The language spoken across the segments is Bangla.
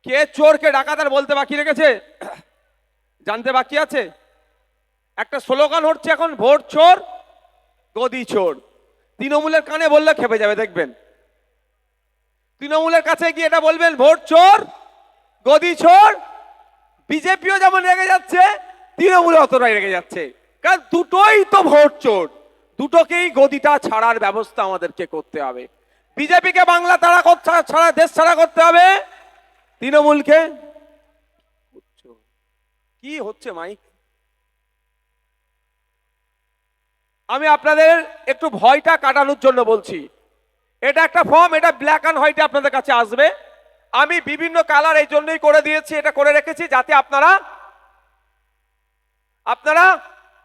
কে চোর কে ডাকাত আর বলতে বাকি রেখেছে? জানতে বাকি আছে? একটা স্লোগান হচ্ছে এখন, ভোট চোর গদি চোর। তৃণমূলের কানে বললে খেপে যাবে, দেখবেন। তৃণমূলের কাছে গিয়ে এটা বলবেন ভোট চোর গদি চোর, বিজেপিও যেমন রেগে যাচ্ছে, তৃণমূল অতটাই রেগে যাচ্ছে। কারণ দুটোই তো ভোট চোর, দুটোকেই গদিটা ছাড়ার ব্যবস্থা আমাদেরকে করতে হবে। বিজেপিকে বাংলা তারা ছাড়া, দেশ ছাড়া করতে হবে, তৃণমূলকে কি হচ্ছে মাইক, আমি আপনাদের একটু ভয়টা কাটানোর জন্য বলছি। এটা একটা ফর্ম, এটা ব্ল্যাক অ্যান্ড হোয়াইটে আপনাদের কাছে আসবে। আমি বিভিন্ন কালার এই জন্যই করে দিয়েছি, এটা করে রেখেছি যাতে আপনারা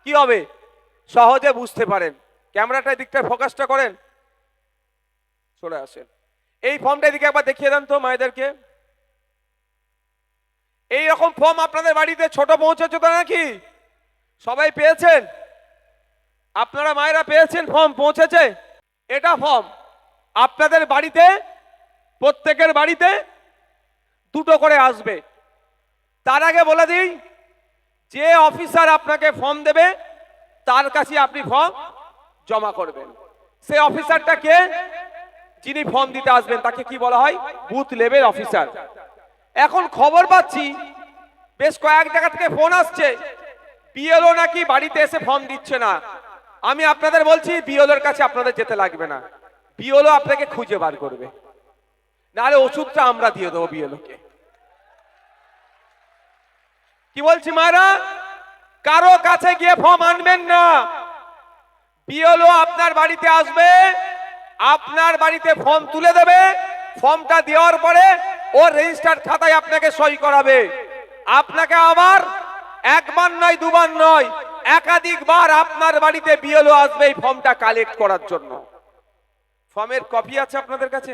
কি হবে সহজে বুঝতে পারেন। ক্যামেরাটা দিকটা ফোকাসটা করেন, চলে আসেন। এই ফর্মটা এদিকে একবার দেখিয়ে দেন তো মায়েদেরকে। এই রকম ফর্ম আপনাদের বাড়িতে ছোট পৌঁছেছে তো নাকি? সবাই পেয়েছেন? আপনারা মায়েরা পেয়েছেন? ফর্ম পৌঁছেছে? এটা ফর্ম আপনাদের বাড়িতে, প্রত্যেকের বাড়িতে দুটো করে আসবে। তার আগে বলে দিই, যে অফিসার আপনাকে ফর্ম দেবে তার কাছে আপনি ফর্ম জমা করবেন। সেই অফিসারটা কে? যিনি ফর্ম দিতে আসবেন তাকে কি বলা হয়? Booth level officer. এখন খবর পাচ্ছি বেশ কয়েক জায়গা থেকে ফোন আসছে, বিএলও নাকি বাড়িতে এসে ফর্ম দিচ্ছে না। আমি আপনাদের বলছি বিএলওর কাছে আপনাদের যেতে লাগবে না, বিএলও আপনাকে খুঁজে বার করবে, নাহলে ওষুধটা আমরা দিয়ে দেবো বিএলওকে। কি বলছি মায়েরা? কারো কাছে গিয়ে ফর্ম আনবেন না, বিএলও আপনার বাড়িতে আসবে, আপনার বাড়িতে ফর্ম তুলে দেবে। ফর্মটা দেওয়ার পরে ও রেজিস্টার্ড খাতায় আপনাকে সই করাবে। আপনাকে আবার একবার নয়, দুবার নয়, একাধিকবার আপনার বাড়িতে বিএলও আসবে এই ফর্মটা কালেক্ট করার জন্য। ফর্মের কপি আছে আপনাদের কাছে?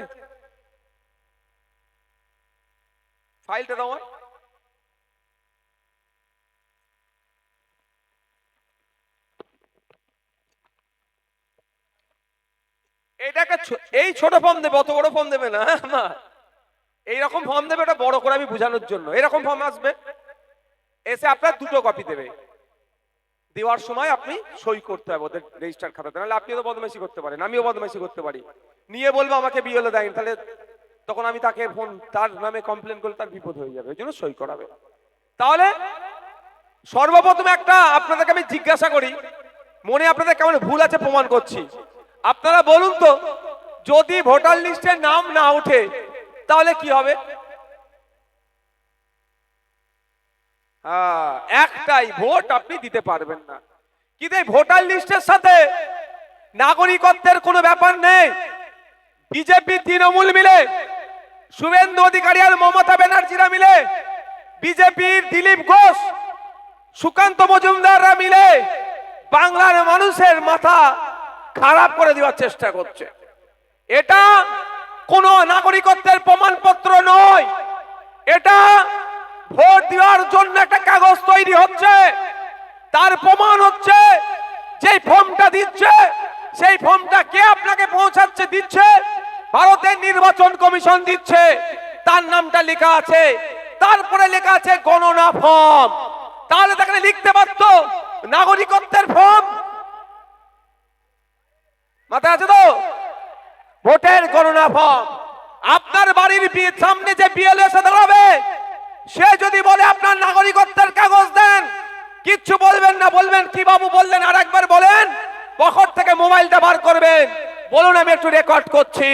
ফাইলটা দাও। এটাকে এই ছোট ফর্ম দেবে, অত বড় ফর্ম দেবে না মা। এইরকম ফর্ম দেবে, ওটা বড় করে আমি বোঝানোর জন্য। এরকম ফর্ম আসবে, এসে আপনার দুটো কপি দেবে। দেওয়ার সময় আপনি সই করতে হবে ওদের রেজিস্টার খাতাতে, নাহলে আপনি তো বদমাইশি করতে পারেন, আমিও বদমাইশি করতে পারি। নিয়ে বলবো আমাকে বিএলও দেয়নি, তাহলে তখন আমি তাকে ফোন, তার নামে কমপ্লেন করলে তার বিপদ হয়ে যাবে। ওই জন্য সই করাবে। তাহলে সর্বপ্রথম একটা আপনাদেরকে আমি জিজ্ঞাসা করি, মনে আপনাদের কেমন ভুল আছে প্রমাণ করছি। আপনারা বলুন তো, যদি ভোটার লিস্টে নাম না ওঠে তাহলে কি হবে? একটাই ভোট আপনি দিতে পারবেন না। কিন্তু এই ভোটার লিস্টের সাথে নাগরিকত্বের কোনো ব্যাপার নেই। বিজেপি তৃণমূল মিলে, শুভেন্দু অধিকারী আর মমতা ব্যানার্জিরা মিলে, বিজেপির দিলীপ ঘোষ, সুকান্ত মজুমদাররা মিলে বাংলার মানুষের মাথা খারাপ করে দেওয়ার চেষ্টা করছে। এটা কোনো নাগরিকত্বের প্রমাণপত্র নয়, এটা ভোট দেওয়ার জন্য একটা কাগজ তৈরি হচ্ছে। তার প্রমাণ হচ্ছে যে ফর্মটা দিচ্ছে, সেই ফর্মটা কে আপনাকে পৌঁছাচ্ছে, দিচ্ছে ভারতের নির্বাচন কমিশন দিচ্ছে। তার নামটা লেখা আছে, তারপরে লেখা আছে গণনা ফর্ম। তাহলে তাকে লিখতে পারত নাগরিকত্বের ফর্ম, মাথায় আছে তো? ভোটের গণনা ফর্ম। আপনার বাড়ির সামনে যে বিএলও এসে দাঁড়াবে, সে যদি বলে আপনার নাগরিকত্বের কাগজ দেন, কিচ্ছু বলবেন না, বলবেন কি বাবু বললেন আর একবার বলেন। পকেট থেকে মোবাইলটা বার করবেন, বলুন আমি একটু রেকর্ড করছি।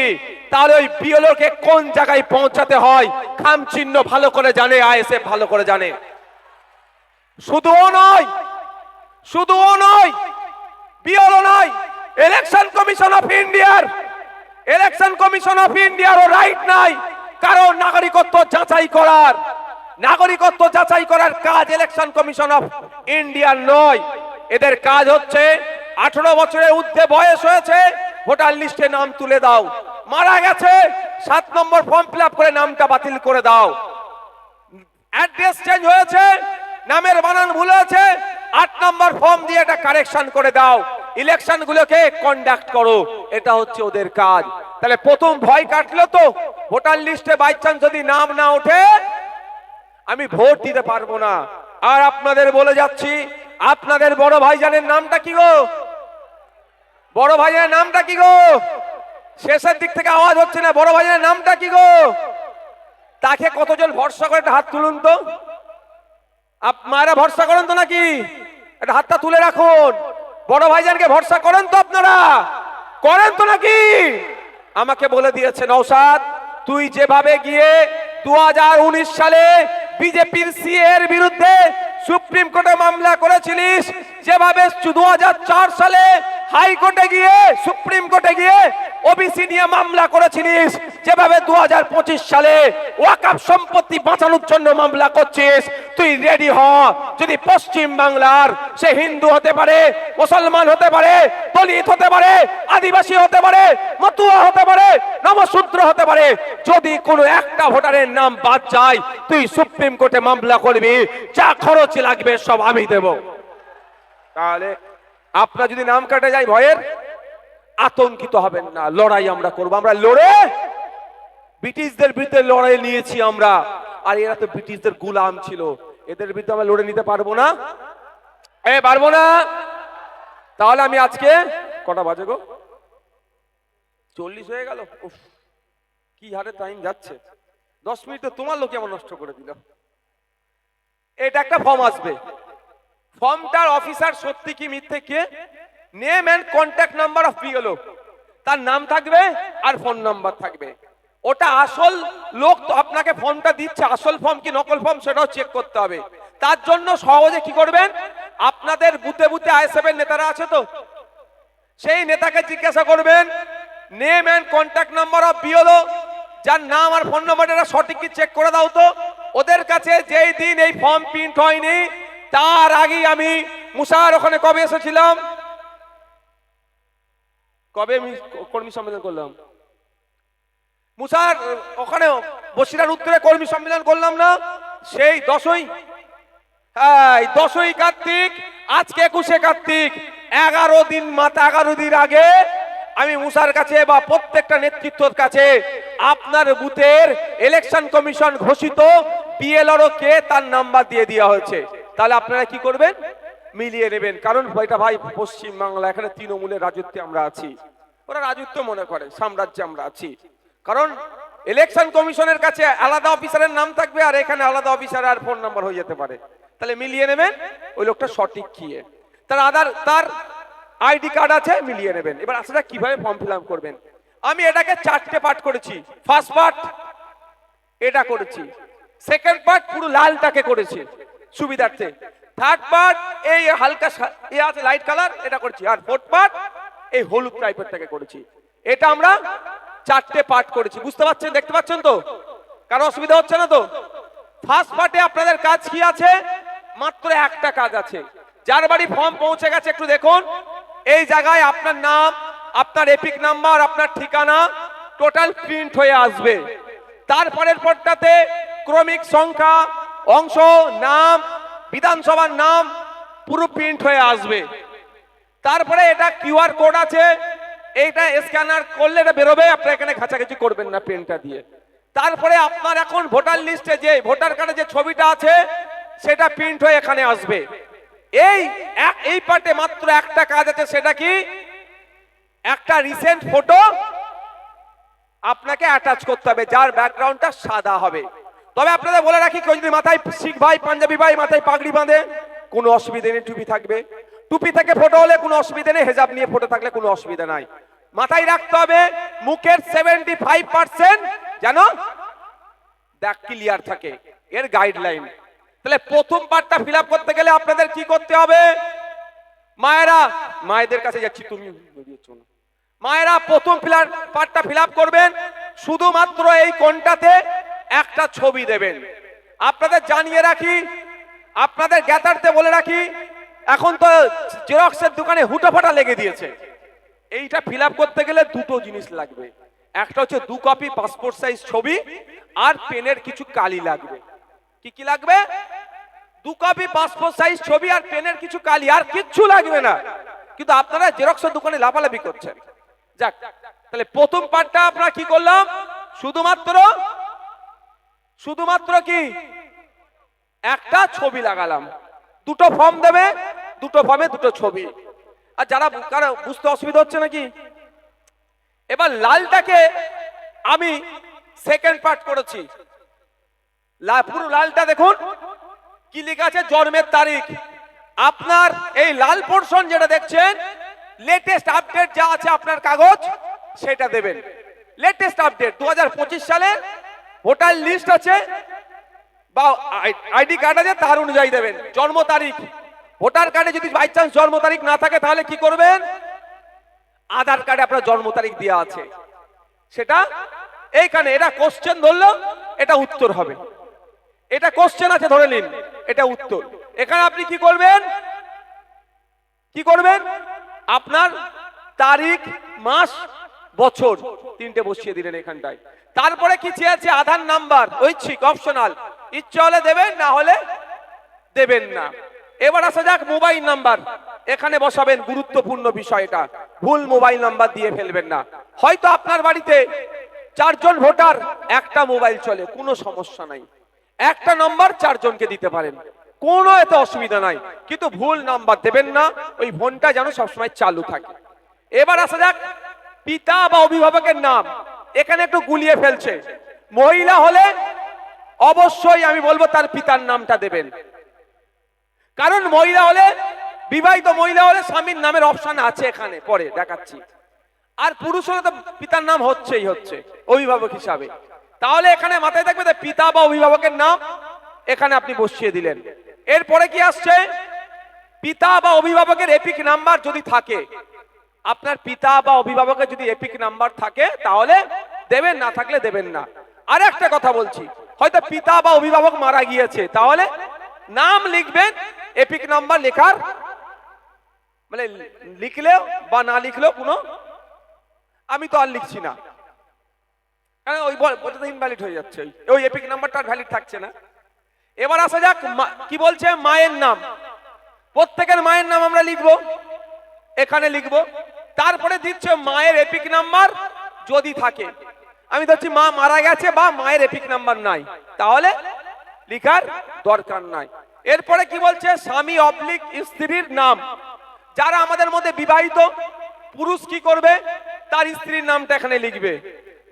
তাহলে ওই বিএলও কে কোন জায়গায় পৌঁছাতে হয় খাম চিহ্ন ভালো করে জানে, আইএসএফ ভালো করে জানে। শুধুও নয়, বিএলও নয়, ইলেকশন কমিশন অফ ইন্ডিয়ারও রাইট নাই কারণ নাগরিকত্ব যাচাই করার। নাগরিকত্ব যাচাই করার কাজ ইলেকশন কমিশন অফ ইন্ডিয়ার নয়। এদের কাজ হচ্ছে 18 বছরের ঊর্ধ্বে বয়স হয়েছে, ভোটার লিস্টে নাম তুলে দাও। মারা গেছে, 7 নম্বর ফর্ম ফিল আপ করে নামটা বাতিল করে দাও। অ্যাড্রেস চেঞ্জ হয়েছে, নামের বানান ভুল হয়েছে, 8 নম্বর ফর্ম দিয়ে এটা কারেকশন করে দাও। ইলেকশন গুলোকে কন্ডাক্ট করো, এটা হচ্ছে ওদের কাজ। তাহলে প্রথম ভয় কাটলো তো, ভোটার লিস্টে বাই চান্স যদি নাম না ওঠে আমি ভোট দিতে পারবো না। আর আপনাদের বলে যাচ্ছি, আপনাদের বড় ভাইজানের নামটা কি গো? বড় ভাইজানের নামটা কি গো? শেষের দিক থেকে আওয়াজ হচ্ছে না। বড় ভাইজানের নামটা কি গো? তাকে কতজন ভরসা করে একটা হাত তুলুন তো। মায়েরা ভরসা করেন তো নাকি? একটা হাতটা তুলে রাখুন। বড় ভাইজানকে ভরসা করেন তো আপনারা? করেন তো নাকি? আমাকে বলে দিয়েছে নওশাদ, তুই যেভাবে গিয়ে 2019 সালে বিজেপির সিএ এর বিরুদ্ধে সুপ্রিম কোর্টে মামলা করেছিলিস, যেভাবে 2004 সালে হাইকোর্টে গিয়ে সুপ্রিম কোর্টে গিয়ে ওবিসি নিয়ে মামলা করেছিলিস, যেভাবে 2025 সালে ওয়াকফ সম্পত্তি বাঁচানোর জন্য মামলা করছিস, তুই রেডি হ। যদি পশ্চিম বাংলার সে হিন্দু হতে পারে, মুসলমান হতে পারে, দলিত হতে পারে, আদিবাসী হতে পারে, মতুয়া হতে পারে, নমশূদ্র হতে পারে, যদি কোনো একটা ভোটারের নাম বাদ যায়, তুই সুপ্রিম কোর্টে মামলা করবি, যা খরচ লাগবে সব আমি দেব। তাহলে আপনার যদি নাম কাটা যায় ভয়ের, আতঙ্কিত হবেন না। লড়াই আমরা করব। আমরা লড়ে ব্রিটিশদের বিরুদ্ধে লড়াই নিয়েছি আমরা। আর এরা তো ব্রিটিশদের গোলাম ছিল, এদের বিরুদ্ধে আমরা লড়ে নিতে পারবো না। পারবো না। তাহলে আমি আজকে কটা বাজে গো? 40 হয়ে গেল। কি হারে টাইম যাচ্ছে। 10 মিনিট তো তোমার লোক এমন নষ্ট করে দিল। এটা একটা ফর্ম আসবে। ফর্মটার অফিসার সত্যি কি মিথ্যে কে? Name and contact number of BLO, তার নাম থাকবে আর ফোন নাম্বার থাকবে। ওটা আসল লোক তো আপনাকে ফর্মটা দিচ্ছে, আসল ফর্ম কি নকল ফর্ম সেটাও চেক করতে হবে। তার জন্য সহজে কি করবেন, আপনাদের বুথে বুথে আইএসএফ এর নেতারা আছে তো, সেই নেতাকে জিজ্ঞাসা করবেন name and contact number of BLO, যার নাম আর ফোন নাম্বারটা সঠিক কি চেক করে দাও তো। ওদের কাছে যেই দিন এই ফর্ম প্রিন্ট হয়নি, তার আগেই আমি মুসার ওখানে কবে এসেছিলাম, কবে আমি কর্মী সম্মেলন করলাম, মুসার ওখানে বসিরার উত্তরে কর্মী সম্মেলন করলাম না, সেই 10ই কার্তিক, আজকে 21শে কার্তিক, 11 দিন আগে আমি মুসার কাছে বা প্রত্যেকটা নেতৃত্বের কাছে আপনার বুথের ইলেকশন কমিশন ঘোষিত বিএলআরও কে তার নাম্বার দিয়ে দেওয়া হয়েছে। তাহলে আপনারা কি করবেন, মিলিয়ে নেবেন। কারণ এটা ভাই পশ্চিম বাংলা, এখানে তৃণমূলের রাজত্বে আমরা আছি। ওরা রাজত্ব মনে করে, সাম্রাজ্যে আমরা আছি। কারণ ইলেকশন কমিশনের কাছে আলাদা অফিসারের নাম থাকবে, আর এখানে আলাদা অফিসার আর ফোন নাম্বার হয়ে যেতে পারে। তাহলে মিলিয়ে নেবেন ওই লোকটা সঠিক কি, তার আইডি কার্ড আছে, মিলিয়ে নেবেন। এবার আসলে কিভাবে ফর্ম ফিল আপ করবেন। আমি এটাকে 4টে পার্ট করেছি। ফার্স্ট পার্ট এটা করেছি, সেকেন্ড পার্ট পুরো লালটাকে করেছি সুবিধার্থে, থার্ড পার্ট এই হালকা আছে লাইট কালার এটা করেছি, আর ফোর্থ পার্ট এই হলুদ টাইপেরটাকে করেছি। এটা আমরা 4টে পার্ট করেছি। বুঝতে পারছেন, দেখতে পাচ্ছেন তো? কারো অসুবিধা হচ্ছে না তো? ফার্স্ট পার্টে আপনাদের কাজ কি আছে? মাত্র একটা কাজ আছে। যার বাড়ি ফর্ম পৌঁছে গেছে একটু দেখুন, এই জায়গায় আপনার নাম, আপনার এপিক নাম্বার, আপনার ঠিকানা টোটাল প্রিন্ট হয়ে আসবে। তারপরের পরটাতে ক্রমিক সংখ্যা, অংশ, নাম, বিধানসভার নাম পুরো প্রিন্ট হয়ে আসবে। তারপরে এটা কিউআর কোড আছে, এইটা স্ক্যানার করলে এটা বেরোবে, আপনারা এখানে ঘাঁচাঘাঁচি করবেন না পেনটা দিয়ে। তারপরে আপনার এখন ভোটার লিস্টে যে ভোটার কার্ডে যে ছবিটা আছে সেটা প্রিন্ট হয়ে এখানে আসবে। এই পার্টে মাত্র একটা কাজ আছে, সেটা কি, একটা রিসেন্ট ফটো আপনাকে অ্যাটাচ করতে হবে, যার ব্যাকগ্রাউন্ডটা সাদা হবে। তবে আপনাদের বলে রাখি, কেউ যদি মাথায় শিখ ভাই, পাঞ্জাবি ভাই মাথায় পাগড়ি বাঁধে কোনো অসুবিধা নেই, টুপি থাকবে, টুপি থেকে ফটো হলে কোনো অসুবিধা নেই, হেজাব নিয়ে ফটো থাকলে কোনো অসুবিধা নাই। মাথায় রাখতে হবে মুখের 75% যেন দাগ ক্লিয়ার থাকে, এর গাইডলাইন। তাহলে প্রথম পার্টটা ফিল আপ করতে গেলে আপনাদের কি করতে হবে, মায়েরা, মায়েদের কাছে যাচ্ছি, তুমি মায়েরা প্রথম পার্টটা ফিল আপ করবেন। শুধুমাত্র এই কোণটাতে একটা ছবি দেবেন। আপনাদের জানিয়ে রাখি, আপনাদের জ্ঞাতার্থে বলে রাখি, এখন তো জেরক্সের দোকানে হুটোফাটা লেগে দিয়েছে। এইটা ফিল আপ করতে গেলে দুটো জিনিস লাগবে, একটা হচ্ছে 2 কপি পাসপোর্ট সাইজ ছবি, আর পেনের কিছু কালি লাগবে। কি কি লাগবে? 2 কপি পাসপোর্ট সাইজ ছবি আর পেনের কিছু কালি, আর কিচ্ছু লাগবে না। কিন্তু আপনারা জেরক্সের দোকানে লাফালাফি করছেন। যাক, তাহলে প্রথম পার্টটা আমরা কি করলাম, শুধুমাত্র কি একটা ছবি লাগালাম, দুটো ফর্ম দেবে, দুটো ফর্মে দুটো ছবি। আর যারা কারো বুঝতে অসুবিধা হচ্ছে নাকি? এবার লালটাকে আমি সেকেন্ড পার্ট করেছি। পুরো লালটা দেখুন কি লেখা আছে, জন্মের তারিখ। আপনার এই লাল পোর্শন যেটা দেখছেন, লেটেস্ট আপডেট যা আছে আপনার কাগজ সেটা দেবেন। লেটেস্ট আপডেট 2025 সালে ভোটার লিস্ট আছে বা আইডি কার্ড আছে, তার অনুযায়ী দেবেন। জন্ম তারিখ, ভোটার কার্ডে যদি বাই চান্স জন্ম তারিখ না থাকে তাহলে কি করবেন? আধার কার্ডে আপনার জন্ম তারিখ দেওয়া আছে সেটা এইখানে। এটা কোশ্চেন ধরলো, এটা উত্তর হবে। এটা কোশ্চেন আছে ধরে নিন, এটা উত্তর। এখানে আপনি কি করবেন? কি করবেন? আপনার তারিখ, মাস, বছর তিনটে বসিয়ে দিলেন এখানটায়। তারপরে কি চেয়েছে? আধার নাম্বার, ঐচ্ছিক, অপশনাল। ইচ্ছে হলে দেবেন, না হলে দেবেন না। এবার আসা যাক মোবাইল নাম্বার। এখানে বসাবেন, গুরুত্বপূর্ণ বিষয় এটা। ভুল মোবাইল নাম্বার দিয়ে ফেলবেন না। হয়তো আপনার বাড়িতে 4 জন ভোটার, একটা মোবাইল চলে, কোনো সমস্যা নাই। একটা নাম্বার 4 জনকে দিতে পারেন, কোনো এত অসুবিধা নাই। কিন্তু ভুল নাম্বার দেবেন না, ওই ফোনটা যেন সবসময় চালু থাকে। এবার আসা যাক পিতা বা অভিভাবকের নাম। এখানে একটু গুলিয়ে ফেলছে। মহিলা হলে অবশ্যই আমি বলবো তার পিতার নামটা দেবেন, কারণ মহিলা হলে, বিবাহিত মহিলা হলে স্বামীর নামের অপশন আছে এখানে, পরে দেখাচ্ছি। আর পুরুষ হলে তো পিতার নাম হচ্ছেই হচ্ছে অভিভাবক হিসাবে। তাহলে এখানে মাথায় থাকবে যে পিতা বা অভিভাবকের নাম এখানে আপনি বসিয়ে দিলেন। এরপরে কি আসছে? পিতা বা অভিভাবকের এপিক নাম্বার যদি থাকে, আপনার পিতা বা অভিভাবকের যদি এপিক নাম্বার থাকে তাহলে দেবেন, না থাকলে দেবেন না। আর একটা কথা বলছি, হয়তো পিতা বা অভিভাবক মারা গিয়েছে, তাহলে নাম লিখবেন, এপিক নাম্বার লেখার মানে লিখলেও বা না লিখলেও কোনো, আমি তো আর লিখছি না, কারণ ওই ওটা তো ইনভ্যালিড হয়ে যাচ্ছে, ওই এপিক নাম্বারটা আর ভ্যালিড থাকছে না। এবার আসা যাক কি বলছে, মায়ের নাম। প্রত্যেকের মায়ের নাম আমরা লিখবো, এখানে লিখবো। তারপরে দিচ্ছে মায়ের এপিক নাম্বার যদি থাকে। আমি ধরছি মা মারা গেছে বা মায়ের এপিক নাম্বার নাই, তাহলে লিখার দরকার নাই। এরপরে কি বলছে? স্বামী অবলিক স্ত্রীর নাম। যারা আমাদের মধ্যে বিবাহিত, পুরুষ কি করবে? তার স্ত্রীর নামটা এখানে লিখবে।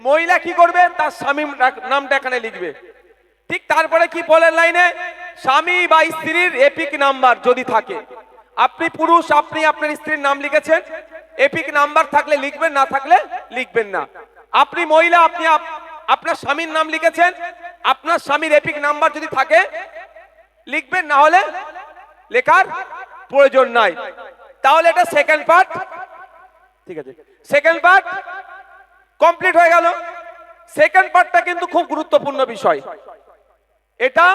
মহিলা কি করবে? তার স্বামীর নামটা এখানে লিখবে। ঠিক তারপরে কি পরের লাইনে? স্বামী বা স্ত্রীর এপিক নাম্বার যদি থাকে। আপনি পুরুষ, আপনি আপনার স্ত্রীর নাম লিখেছেন, এপিক নাম্বার থাকলে লিখবেন, না থাকলে লিখবেন না। আপনি মহিলা, আপনি আপনার স্বামীর নাম লিখেছেন, আপনার স্বামীর এপিক নাম্বার যদি থাকে লিখবেন, না হলে লেখার প্রয়োজন নাই। তাহলে এটা সেকেন্ড পার্ট, ঠিক আছে, সেকেন্ড পার্ট কমপ্লিট হয়ে গেল। সেকেন্ড পার্টটা কিন্তু খুব গুরুত্বপূর্ণ বিষয়, এটা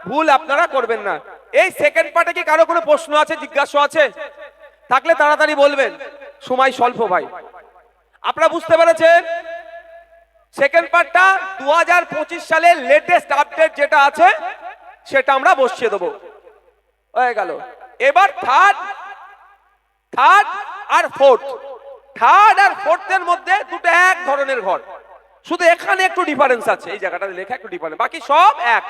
ভুল আপনারা করবেন না। এই সেকেন্ড পার্টে কি কারো কোনো প্রশ্ন আছে, জিজ্ঞাসা আছে? থাকলে তাড়াতাড়ি বলবেন, সময় স্বল্প ভাই। আপনারা বুঝতে পেরেছেন? সেকেন্ড পার্টটা 2025 সালের লেটেস্ট আপডেট যেটা আছে সেটা আমরা বসিয়ে দেবো, হয়ে গেল। এবার থার্ড আর ফোর্থ। থার্ড আর ফোর্থের মধ্যে দুটো এক ধরনের ঘর, শুধু এখানে একটু ডিফারেন্স আছে, এই জায়গাটাতে লেখা একটু ডিফারেন্স, বাকি সব এক।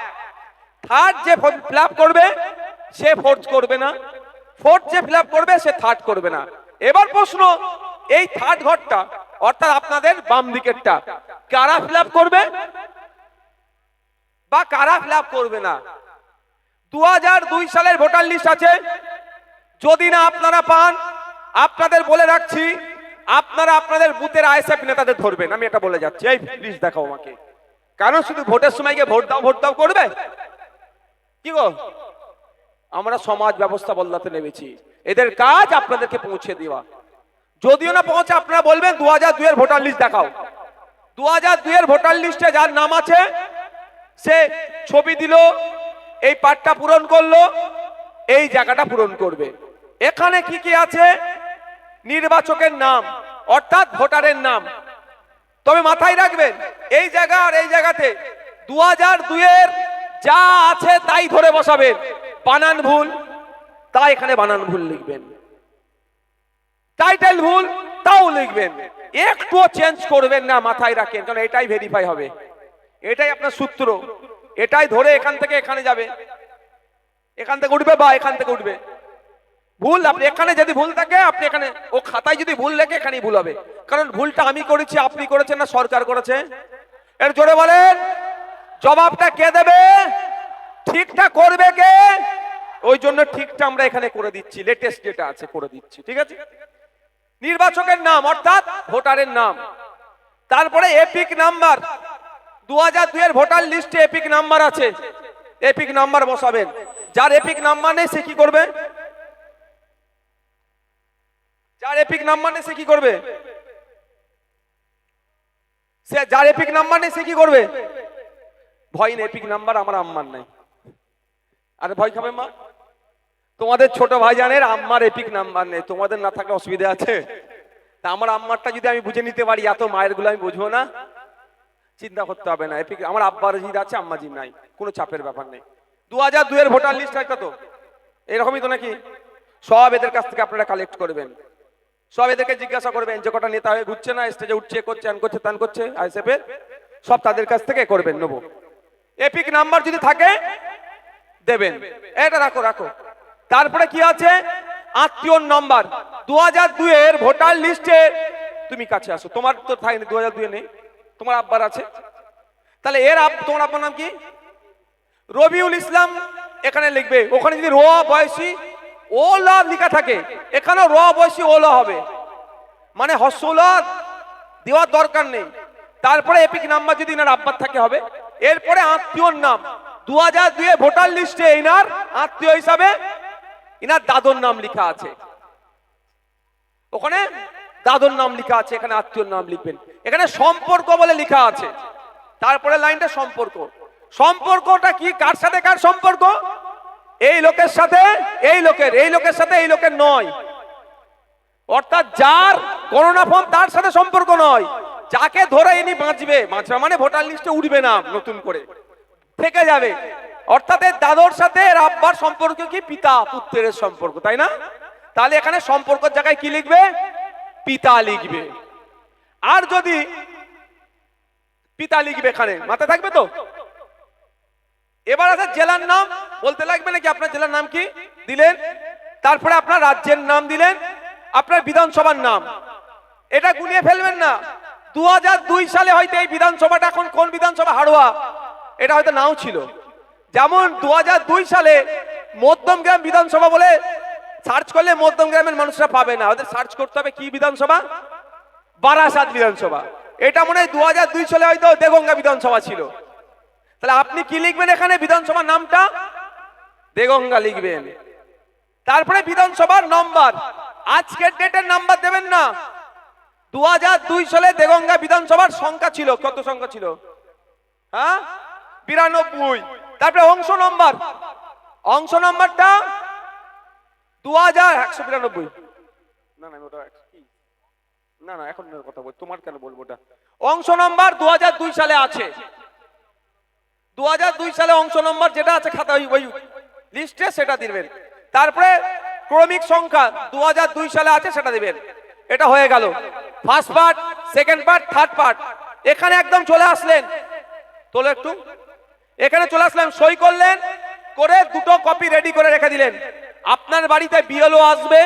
থার্ড যে ফিল করবে সে ফোর্থ করবে না, ফোর্থ যে ফিল করবে সে থার্ড করবে না। এবার প্রশ্ন, এই থার্ড ঘরটা অর্থাৎ আপনাদের বাম দিকেরটা কারা ফিল করবে বা কারা ফিল করবে না? 2002 সালের ভোটার লিস্ট আছে, যদি না আপনারা পান, আপনাদের বলে রাখছি, আপনারা আপনাদের বুথের আইএসএফ নেতাদের ধরবেন। আমি এটা বলে যাচ্ছি, এই লিস্ট দেখাও আমাকে। কারণ শুধু ভোটের সময় গিয়ে ভোট দাও করবে কি গো? আমরা সমাজ ব্যবস্থা বদলাতে নেমেছি, এদের কাজ আপনাদেরকে পৌঁছে দেওয়া। যদিও না পৌঁছে, আপনারা বলবেন 2002 এর ভোটার লিস্ট দেখাও। 2002 এর ভোটার লিস্টে যার নাম আছে সে ছবি দিল, এই পার্টটা পূরণ করলো, এই জায়গাটা পূরণ করবে। এখানে কি কি আছে? নির্বাচকের নাম অর্থাৎ ভোটারের নাম। তবে মাথায় রাখবেন, এই জায়গা আর এই জায়গাতে 2002 এর যা আছে তাই ধরে বসাবেন। বানান ভুল, তাই এখানে বানান ভুল লিখবেন। টাইটেল ভুল, তাও লিখবেন। একটুও চেঞ্জ করবেন না, মাথায় রাখেন, কারণ এটাই ভেরিফাই হবে, এটাই আপনার সূত্র, এটাই ধরে এখান থেকে এখানে যাবে। এখান থেকে উঠবে বা এখান থেকে উঠবে। ভুল, আপনি এখানে যদি ভুল থাকে আপনি এখানে, ও খাতায় যদি ভুল লেখে এখানেই ভুল হবে, কারণ ভুলটা আমি করেছি, আপনি করেছেন না সরকার করেছে। এর জোরে বলেন, জবাবটা কে দেবে? ঠিকটা করবে কে? ওই জন্য ঠিকটা আমরা এখানে করে দিচ্ছি, লেটেস্ট যেটা আছে করে দিচ্ছি, ঠিক আছে? নির্বাচকের নাম অর্থাৎ ভোটারের নাম, তারপরে এপিক নাম্বার। 2002 এর ভোটার লিস্টে এপিক নাম্বার আছে, এপিক নাম্বার বসাবেন। যার এপিক নাম্বার নেই সে কি করবে? যার এপিক নাম্বার নেই সে কি করবে? সে যার এপিক নাম্বার নেই সে কি করবে? ভয় নেই, এপিক নাম্বার আমার আম্মার নাই। আরে ভয় খাবে মা? তোমাদের ছোট ভাইজানের আম্মার এপিক নাম্বার নেই, তোমাদের না থাকলে অসুবিধা আছে? তা আমার আম্মারটা যদি আমি বুঝে নিতে পারি, এত মায়ের গুলো আমি বুঝবো না? চিন্তা করতে হবে না, এপিক আমার আব্বার জির আছে, আম্মাজির নাই, কোনো চাপের ব্যাপার নেই। 2002 এর ভোটার লিস্ট একটা তো এরকমই তো নাকি? সব এদের কাছ থেকে আপনারা কালেক্ট করবেন, সব এদেরকে জিজ্ঞাসা করবেন, যে কটা নেতা হয়ে ঘুরছে না, স্টেজে উঠছে, করছে, আন করছে, তান করছে, আইএসএফের সব তাদের কাছ থেকে করবেন, নেবো। এপিক নাম্বার যদি থাকে দেবেন, এটা রাখো রাখো। তারপরে কি আছে? আত্মীয় নাম্বার। 2002 এর ভোটার লিস্টে তুমি কাছে আসো, তোমার তো থাকেনি, 2002 নেই, তোমার আব্বার আছে, তাহলে এর তোমার আব্বার নাম কি? রবিউল ইসলাম এখানে লিখবে। ওখানে যদি র বয়সী ওলা লেখা থাকে, এখানেও র বয়সী ওলা হবে, মানে হসলা দেওয়ার দরকার নেই। তারপরে এপিক নাম্বার যদি এনার আব্বার থাকে হবে। এরপরে আত্মীয়র নাম। 2002 এ ভোটার লিস্টে এনার আত্মীয় হিসাবে এনার দাদুর নাম লেখা আছে, ওখানে দাদুর নাম লেখা আছে, এখানে আত্মীয়র নাম লিখবেন। এখানে সম্পর্ক বলে লেখা আছে, তারপরে লাইনটা সম্পর্ক। সম্পর্কটা কি? কার সাথে কার সম্পর্ক? এই লোকের সাথে এই লোকের, এই লোকের সাথে এই লোকের নয়, অর্থাৎ যার গণনা ফর্ম তার সাথে সম্পর্ক নয়, যাকে ধরে ইনি বাঁচবে, বাঁচবে মানে ভোটার লিস্টে উঠবে না, নতুন করে থেকে যাবে। অর্থাৎ এর দাদুর সাথে এর আব্বার সম্পর্ক কি? পিতা পুত্রের সম্পর্ক, তাই না? তাহলে এখানে সম্পর্কের জায়গায় কি লিখবে? পিতা লিখবে। আর যদি পিতা লিখবে, এখানে মাথায় থাকবে তো। এবার আছে জেলার নাম, বলতে লাগবে নাকি আপনার জেলার নাম কি দিলেন, তারপরে আপনার রাজ্যের নাম দিলেন, আপনার বিধানসভার নাম। এটা গুনিয়ে ফেলবেন না। 2002 সালে হয়তো এই বিধানসভাটা, এখন কোন বিধানসভা হাড়োয়া, এটা হয়তো নাও ছিল। যেমন 2002 সালে মধ্যমগ্রাম বিধানসভা বলে সার্চ করলে মধ্যমগ্রামের মানুষরা পাবে না, ওদের সার্চ করতে হবে কি বিধানসভা? বারাসাত বিধানসভা। এটা মনে হয় 2002 সালে হয়তো দেগঙ্গা বিধানসভা ছিল। তাহলে আপনি কি লিখবেন এখানে? বিধানসভার নামটা দেগঙ্গা লিখবেন। তারপরে বিধানসভার নম্বর, আজকের ডেটের নাম্বার দেবেন না। 2002 সালে দেগঙ্গা বিধানসভার সংখ্যা ছিল, কত সংখ্যা ছিল? হ্যাঁ, 92। তারপরে অংশ নম্বর, অংশ নম্বরটা 2192। না না ওটা না না, এখন কথা বল, তোমার কেন বলবো ওটা? অংশ নম্বর 2002 সালে আছে। 2002 সালে অংশ নম্বর যেটা আছে খাতা ওই লিস্টে সেটা দিবেন। তারপরে ক্রমিক সংখ্যা 2002 সালে আছে সেটা দিবেন। এটা হয়ে গেল first part, second part, third part. এখানে একদম চলে আসলেন, তোলো একটু, এখানে চলে আসলেন, সই করলেন, করে দুটো কপি রেডি করে রেখে দিলেন। আপনার বাড়িতে বিএলও আসবে,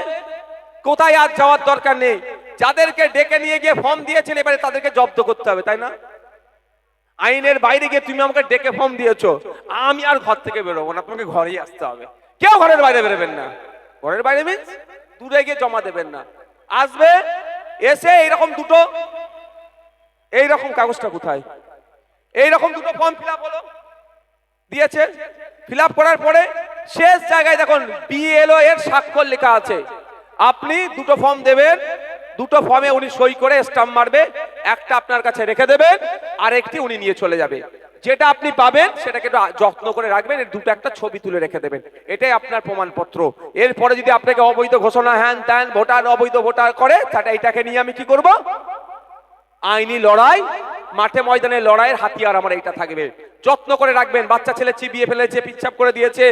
কোথায় আজ যাওয়ার দরকার নেই। যাদেরকে ডেকে নিয়ে গিয়ে ফর্ম দিয়েছেন এবারে তাদেরকে জব্দ করতে হবে, তাই না? আইনের বাইরে গিয়ে তুমি আমাকে ডেকে ফর্ম দিয়েছো, আমি আর ঘর থেকে বেরোবো না, তোমাকে ঘরেই আসতে হবে। কেউ ঘরের বাইরে বেরোবেন না। ঘরের বাইরে মিন্স দূরে গিয়ে জমা দেবেন না, আসবে এসে এইরকম দুটো, এইরকম কাগজটা কোথায়, এইরকম দুটো ফর্ম ফিল আপ হলো, দিয়েছে। ফিল আপ করার পরে শেষ জায়গায় দেখুন বিএলও এর স্বাক্ষর লেখা আছে। আপনি দুটো ফর্ম দেবেন, দুটো ফর্মে উনি সই করে স্টাম্প মারবে, একটা আপনার কাছে রেখে দেবেন, আর একটি উনি নিয়ে চলে যাবে। যেটা আপনি পাবেন সেটাকে একটু যত্ন করে রাখবেন, এর দুটো একটা ছবি তুলে রেখে দেবেন, এটাই আপনার প্রমাণপত্র। এরপরে যদি আপনাকে অবৈধ ঘোষণা, হ্যান ত্যান, ভোটার অবৈধ ভোটার করে, তাহলে এইটাকে নিয়ে আমি কি করব? আইনি লড়াই, মাঠে ময়দানে লড়াইয়ের হাতিয়ার আমার এইটা থাকবে। যত্ন করে রাখবেন। বাচ্চা ছেলে চিবিয়ে ফেলেছে, পিচ্ছাপ করে দিয়েছে,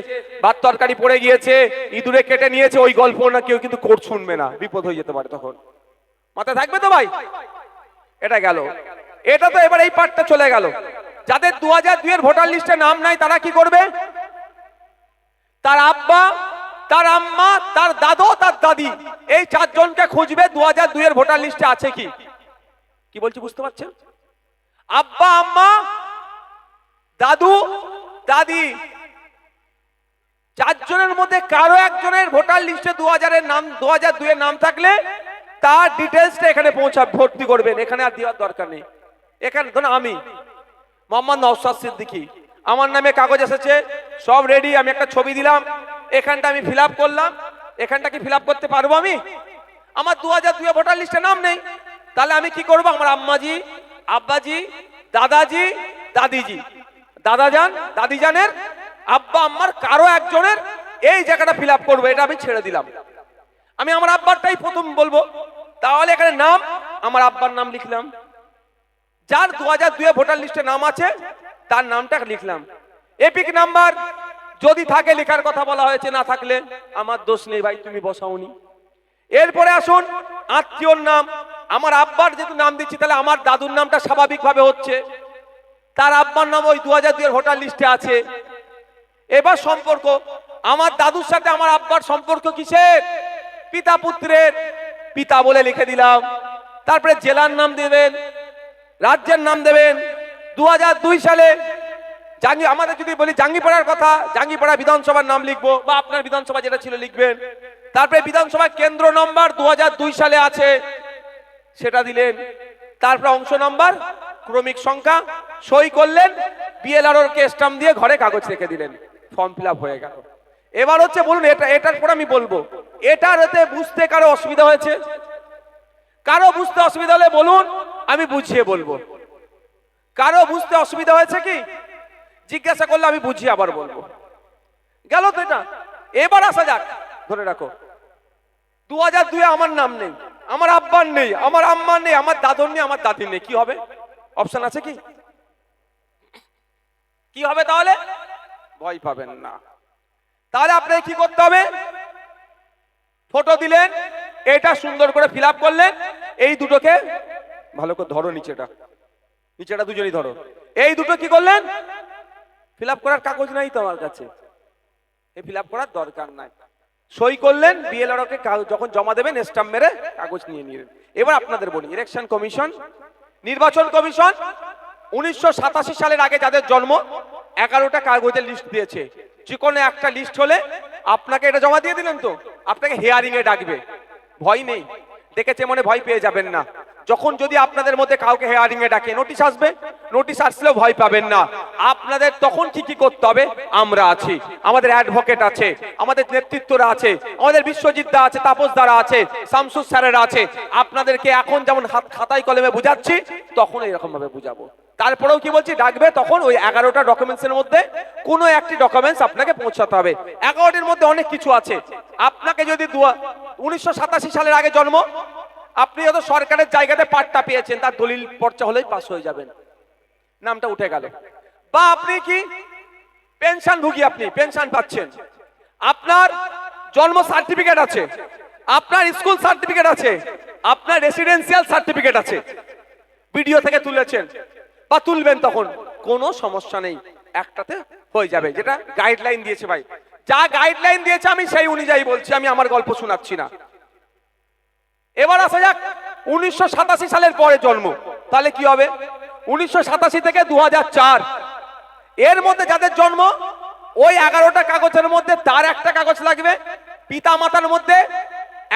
ভাত তরকারি পড়ে গিয়েছে, ইঁদুরে কেটে নিয়েছে, ওই গল্প না কেউ কিন্তু কোর্ট শুনবে না, বিপদ হয়ে যেতে পারে তখন। মাথায় থাকবে তো ভাই? এটা গেল। এটা তো এবার এই পার্টটা চলে গেল। যাদের 2002 এর ভোটার লিস্টে নাম নাই তারা কি করবে? তার আব্বা, তার আম্মা, তার দাদু, তার দাদি, এই চারজনকে খুঁজবে 2002 এর ভোটার লিস্টে আছে কি। কি বলছি বুঝতে পারছেন? আব্বা, আম্মা, দাদু, দাদি, চারজনের মধ্যে কারো একজনের ভোটার লিস্টে 2002 এর নাম থাকলে তার ডিটেলসটা এখানে ভর্তি করবেন। এখানে আর দেওয়ার দরকার নেই। এখানে ধরুন আমি মোহাম্মদ নওশাদ সিদ্দিকী, আমার নামে কাগজ এসেছে, সব রেডি, আমি একটা ছবি দিলাম, এখানটা আমি ফিল করলাম। এখানটা কি ফিল করতে পারবো আমি? আমার 2002 ভোটার লিস্টে নাম নেই, তাহলে আমি কি করব? আমার আম্মাজি, আব্বাজি, দাদাজি, দাদিজি, দাদাজান, দাদিজানের, আব্বা আম্মার কারো একজনের এই জায়গাটা ফিল করবো। এটা আমি ছেড়ে দিলাম। আমি আমার আব্বারটাই প্রথম বলবো। তাহলে এখানে নাম, আমার আব্বার নাম লিখলাম, যার 2002 ভোটার লিস্টে নাম আছে তার নামটা লিখলাম। এপিক নাম্বার যদি থাকে লেখার কথা বলা হয়েছে, না থাকলে আমার দোষ নেই ভাই, তুমি বসাওনি। এরপরে আসুন আত্মীয়র নাম। আমার আব্বার যেহেতু নাম দিচ্ছি, তাহলে আমার দাদুর নামটা স্বাভাবিকভাবে হচ্ছে, তার আব্বার নাম ওই 2002 ভোটার লিস্টে আছে। এবার সম্পর্ক, আমার দাদুর সাথে আমার আব্বার সম্পর্ক কিসের? পিতা পুত্রের, পিতা বলে লিখে দিলাম। তারপরে জেলার নাম দেবেন, রাজ্যের নাম দেবেন। 2002 সালে আমাদের যদি বলি জাঙ্গিপাড়ার কথা, জাঙ্গিপাড়া বিধানসভার নাম লিখবো, বা আপনার বিধানসভা যেটা ছিল লিখবেন। তারপরে বিধানসভা কেন্দ্র নম্বর 2002 সালে আছে, সেটা দিলেন। তারপরে অংশ নম্বর, ক্রমিক সংখ্যা, সই করলেন, বিএলআরওর কে স্ট্যাম্প দিয়ে ঘরে কাগজ রেখে দিলেন, ফর্ম ফিল আপ হয়ে গেল। এবার হচ্ছে বলুন, এটার পর আমি বলবো, এটার এতে বুঝতে কারো অসুবিধা হয়েছে? কারো বুঝতে অসুবিধা হলে বলুন, আমি বুঝিয়ে বলবো। কারো বুঝতে অসুবিধা হয়েছে কি? জিজ্ঞাসা করলে আমি বুঝিয়ে আবার বলবো। গেল তো এটা। এবার আসা যাক, ধরে রাখো 2002 আমার নাম নেই, আমার আব্বার নেই, আমার আম্মার নেই, আমার দাদুর নেই, আমার দাদির নেই। কি হবে? অপশন আছে কি? কি হবে তাহলে? ভয় পাবেন না। তাহলে আপনাকে কি করতে হবে? ফটো দিলেন, এটা সুন্দর করে ফিল আপ করলেন। এই দুটোকে ভালো করে ধরো, নিচেটা, নিচেটা দুজনই ধরো। এই দুটো কি করলেন? ফিল আপ করার কাগজ নাই তো আমার কাছে, এই ফিল আপ করার দরকার নাই। সই করলেন, বিএলআরও কে যখন জমা দেবেন স্ট্যাম্প মেরে কাগজ নিয়ে নিলেন। এবার আপনাদের বলি, ইলেকশন কমিশন, নির্বাচন কমিশন 1987 সালের আগে যাদের জন্ম 11টা কাগজের লিস্ট দিয়েছে। যে কোনো একটা লিস্ট হলে আপনাকে এটা জমা দিয়ে দিলেন, তো আপনাকে হিয়ারিং এ ডাকবে। ভয় নেই, দেখেছে মনে ভয় পেয়ে যাবেন না। যখন যদি আপনাদের মধ্যে কাউকে হিয়ারিং এ ডাকে, নোটিশ আসবে, নোটিশ আসলেও ভয় পাবেন না। আপনাদের তখন কি কি করতে হবে? আমরা আছি, আমাদের অ্যাডভোকেট আছে, আমাদের নেতৃত্বরা আছে, আমাদের বিশ্বজিৎ দা আছে, তাপস দ্বারা আছে, শামসুর স্যারেরা আছে। আপনাদেরকে এখন যেমন খাতায় কলমে বুঝাচ্ছি, তখন এরকম ভাবে বুঝাবো। তারপরেও কি বলছি, ডাকবে তখন ওই 11টা ডকুমেন্টসের মধ্যে কোনো একটি ডকুমেন্টস আপনাকে পৌঁছাতে হবে। 11টির মধ্যে অনেক কিছু আছে। আপনাকে যদি 1987 সালের আগে জন্ম, আপনি হয়তো সরকারের জায়গাতে পাট্টা পেয়েছেন, তার দলিল পর্চা হলেই পাস হয়ে যাবেন, নামটা উঠে গেল। বা আপনি কি পেনশন ভুগি, আপনি পেনশন পাচ্ছেন, আপনার জন্ম সার্টিফিকেট আছে, আপনার স্কুল সার্টিফিকেট আছে, আপনার রেসিডেন্সিয়াল সার্টিফিকেট আছে, ভিডিও থেকে তুলেছেন বা তুলবেন, তখন কোনো সমস্যা নেই, একটাতে হয়ে যাবে। যেটা গাইডলাইন দিয়েছে ভাই, যা গাইডলাইন দিয়েছে আমি সেই অনুযায়ী বলছি, আমি আমার গল্প শোনাচ্ছি না। এবার আসা যাক 1987 সালের পরে জন্ম, তাহলে কি হবে? 1987 থেকে 2004 এর মধ্যে যাদের জন্ম, ওই 11টা কাগজের মধ্যে তার একটা কাগজ লাগবে, পিতা মাতার মধ্যে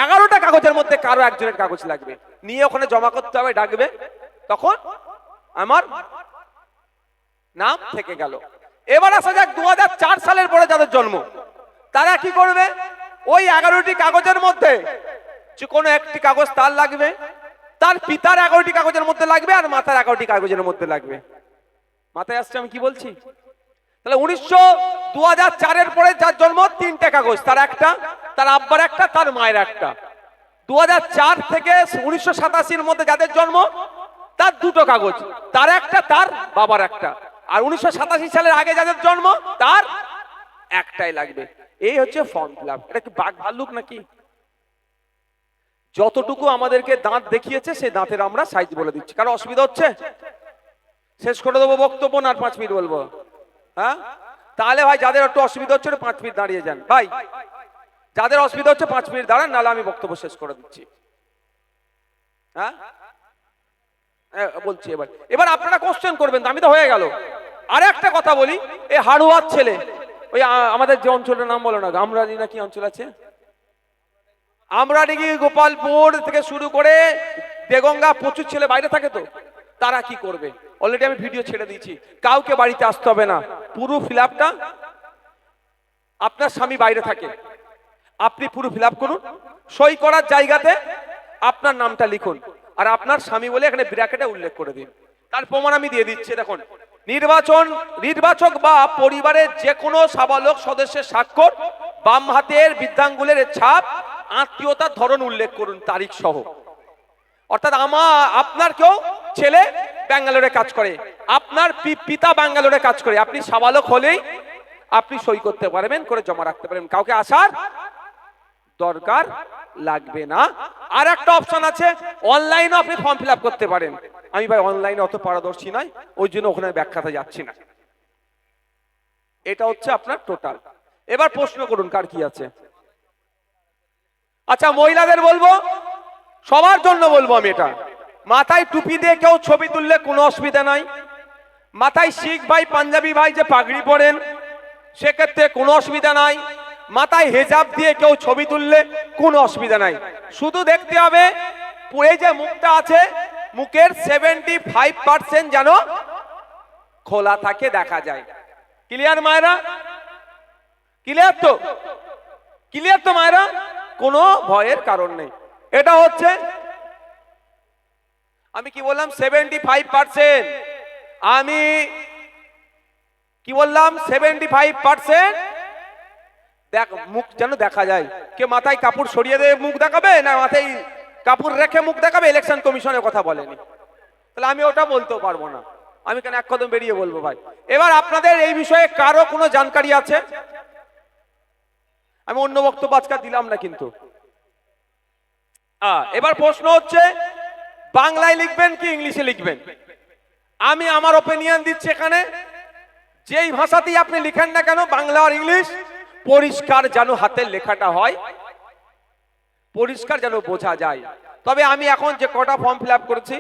11টা কাগজের মধ্যে কারো একজনের কাগজ লাগবে, নিয়ে ওখানে জমা করতে হবে, ডাকবে, তখন আমার নাম থেকে গেল। এবার আসা যাক 2004 সালের পরে যাদের জন্ম, তারা কি করবে? ওই 11টি কাগজের মধ্যে যে কোনো একটি কাগজ তার লাগবে, তার পিতার 11টি কাগজের মধ্যে লাগবে, আর মাতার 11টি কাগজের মধ্যে লাগবে। মাথায় আসছে আমি কি বলছি? তাহলে 2004 এর পরে যার জন্ম, 3টে কাগজ, তার একটা, তার আব্বার একটা, তার মায়ের একটা। 2004 থেকে 1987 এর মধ্যে যাদের জন্ম, তার 2টো কাগজ, তার একটা, তার বাবার একটা। আর 1987 সালের আগে যাদের জন্ম, তার একটাই লাগবে। এই হচ্ছে ফর্ম ফিল আপ। এটা কি বাঘ ভাল্লুক নাকি? যতটুকু আমাদেরকে দাঁত দেখিয়েছে, সেই দাঁতের আমরা সাইজ বলে দিচ্ছি। কারো অসুবিধা হচ্ছে? শেষ করে দেবো বক্তব্য, না 5 মিনিট বলবো? হ্যাঁ, তাহলে ভাই যাদের একটু অসুবিধা হচ্ছে 5 মিনিট দাঁড়িয়ে যান ভাই, যাদের অসুবিধা হচ্ছে 5 মিনিট দাঁড়ান, নাহলে আমি বক্তব্য শেষ করে দিচ্ছি। হ্যাঁ বলছি, এবার আপনারা কোশ্চেন করবেন, আমি তো হয়ে গেল। আর একটা কথা বলি, এই হাড়ুয়ার ছেলে, ওই আমাদের যে অঞ্চলের নাম বলো না, গামরাডি না কি অঞ্চল আছে, আমরাডিগি গোপালপুর থেকে শুরু করে দেগঙ্গা, প্রচুর ছেলে বাইরে থাকে, তো তারা কি করবে? অলরেডি আমি ভিডিও ছেড়ে দিয়েছি, কাউকে বাড়িতে আসতে হবে না, পুরো ফিল আপটা আপনার স্বামী বাইরে থাকে, আপনি পুরো ফিল আপ করুন, সই করার জায়গাতে আপনার নামটা লিখুন, আর আপনার স্বামী বলে এখানে ব্র্যাকেটে উল্লেখ করে দিন। তার প্রমাণ আমি দিয়ে দিচ্ছি। দেখুন, নির্বাচক বা পরিবারের যে কোনো সাবালক সদস্যের স্বাক্ষর, বাম হাতের বৃদ্ধাঙ্গুলের ছাপ, আত্মীয়তার ধরন উল্লেখ করুন তারিখ সহ। অর্থাৎ আপনার কেউ ছেলে ব্যাঙ্গালোরে কাজ করে, আপনার পিতা ব্যাঙ্গালোরে কাজ করে, আপনি সাবালক হলেই আপনি সই করতে পারবেন, করে জমা রাখতে পারবেন, কাউকে আসার দরকার লাগবে না। আর একটা অপশন আছে, অনলাইনে আপনি ফর্ম ফিল আপ করতে পারেন। আমি ভাই অনলাইনে অত পারদর্শী নয়, ওই জন্য ওখানে ব্যাখ্যাতে যাচ্ছি না। এটা হচ্ছে আপনার টোটাল। এবার প্রশ্ন করুন কার কি আছে। আচ্ছা, মহিলাদের বলবো, সবার জন্য বলবো আমি এটা, মাথায় টুপি দিয়ে কেউ ছবি তুললে কোনো অসুবিধা নাই। মাথায় শিখ ভাই, পাঞ্জাবি ভাই যে পাগড়ি পরেন, সেক্ষেত্রে কোনো অসুবিধা নাই। মাথায় হেজাব দিয়ে কেউ ছবি তুললে কোনো অসুবিধা নাই। শুধু দেখতে হবে এই যে মুখটা আছে, মুখের 75% যেন খোলা থাকে, দেখা যায়। ক্লিয়ার মায়েরা? ক্লিয়ার তো? ক্লিয়ার তো মায়েরা? কোনো ভয়ের কারণ নেই। এটা হচ্ছে, আমি কি বললাম 75%, আমি কি বললাম 75% দেখ, মুখ যেন দেখা যায়। কে মাথায় কাপড় সরিয়ে দিয়ে মুখ দেখাবে, না মাথায় কাপড় রেখে মুখ দেখাবে, ইলেকশন কমিশনের কথা বলেনি, তাহলে আমি ওটা বলতেও পারবো না। আমি কেন এক কদম বেরিয়ে বলবো ভাই? এবার আপনাদের এই বিষয়ে কারো কোনো জানকারি আছে? আমি অন্য বক্তব্য আজকে দিলাম না কিন্তু। এবার প্রশ্ন হচ্ছে, বাংলায় লিখবেন কি ইংলিশে লিখবেন? আমি আমার ওপিনিয়ন দিচ্ছি এখানে, যেই ভাষাতেই আপনি লিখেন না কেন, বাংলা আর ইংলিশ, পরিষ্কার যেন হাতের লেখাটা হয়, পরিষ্কার যেন বোঝা যায়। তবে আমি এখন যে কটা ফর্ম ফিল আপ করেছি,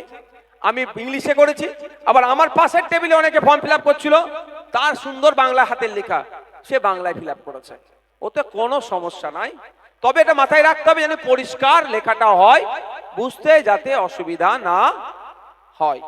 আমি ইংলিশে করেছি, আবার আমার পাশের টেবিলে অনেকে ফর্ম ফিল আপ করছিল, তার সুন্দর বাংলা হাতের লেখা, সে বাংলায় ফিল আপ করেছে, ওতে কোনো সমস্যা নাই। তবে এটা মাথায় রাখতে হবে যেন পরিষ্কার লেখাটা হয়, বুঝতে যাতে অসুবিধা না হয়।